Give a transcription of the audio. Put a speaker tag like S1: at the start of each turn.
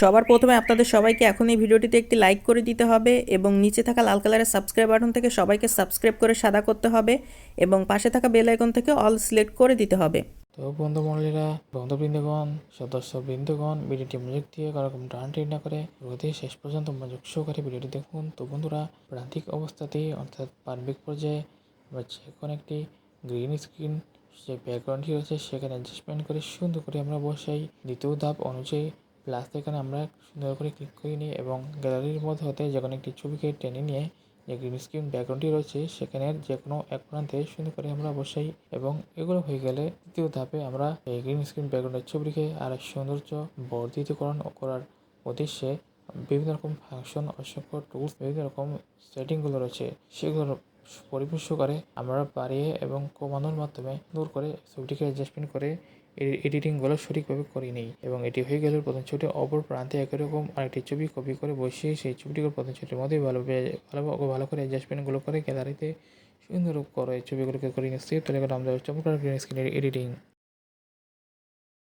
S1: সবার প্রথমে আপনাদের সবাইকে এখন এই ভিডিওটিতে একটি লাইক করে দিতে হবে এবং নিচে থাকা লাল কালারের সাবস্ক্রাইব বাটন থেকে সবাইকে সাবস্ক্রাইব করে সাদা করতে হবে এবং পাশে থাকা বেল আইকন থেকে অল সিলেক্ট করে দিতে হবে।
S2: তো বন্ধুমণ্ডলীরা, বন্ধুবৃন্দগণ, সদস্যবৃন্দগণ, ভিডিওটি মনোযোগ দিয়ে কারকম টানাটানি না করে রোদে শেষ পর্যন্ত মনোযোগ সহকারে ভিডিওটি দেখুন। তো বন্ধুরা, প্রান্তিক অবস্থাতেই অর্থাৎ প্রারম্ভিক পর্যায়ে আমরা যে কোনো একটি গ্রিন স্ক্রিন যে ব্যাকগ্রাউন্ডটি রয়েছে সেখানে অ্যাডজাস্টমেন্ট করে সুন্দর করে আমরা বসাই। দ্বিতীয় ধাপ অনুযায়ী প্লাস এখানে আমরা সুন্দর করে ক্লিক করে নিই এবং গ্যালারির মধ্যে হতে যে কোনো একটি ছবিকে টেনে নিয়ে যে গ্রিন স্ক্রিন ব্যাকগ্রাউন্ডটি রয়েছে সেখানে যে কোনো এক প্রান্তে সুন্দর করে আমরা বসাই এবং এগুলো হয়ে গেলে তৃতীয় ধাপে আমরা এই গ্রিন স্ক্রিন ব্যাকগ্রাউন্ডের ছবিটিকে আরও সৌন্দর্য বর্ধিতকরণ করার উদ্দেশ্যে বিভিন্ন রকম ফাংশন, অসংখ্য টুলস, বিভিন্ন রকম সেটিংগুলো রয়েছে সেগুলো পরিবেশ করে আমরা বাড়িয়ে এবং কমানোর মাধ্যমে দূর করে ছবিটিকে অ্যাডজাস্টমেন্ট করে এডিটিংগুলো সঠিকভাবে করে নিই এবং এটি হয়ে গেলে প্রথম ছবিটি অপর প্রান্তে একই রকম আরেকটি ছবি কপি করে বসিয়ে সেই ছবিটিকে প্রথম ছবিটির মধ্যেই ভালো করে অ্যাডজাস্টমেন্টগুলো করে গ্যালারিতে সুন্দর করে ছবিগুলোকে করে নিচ্ছি। তাহলে আমরা চমৎকার গ্রিন স্ক্রিন এডিটিং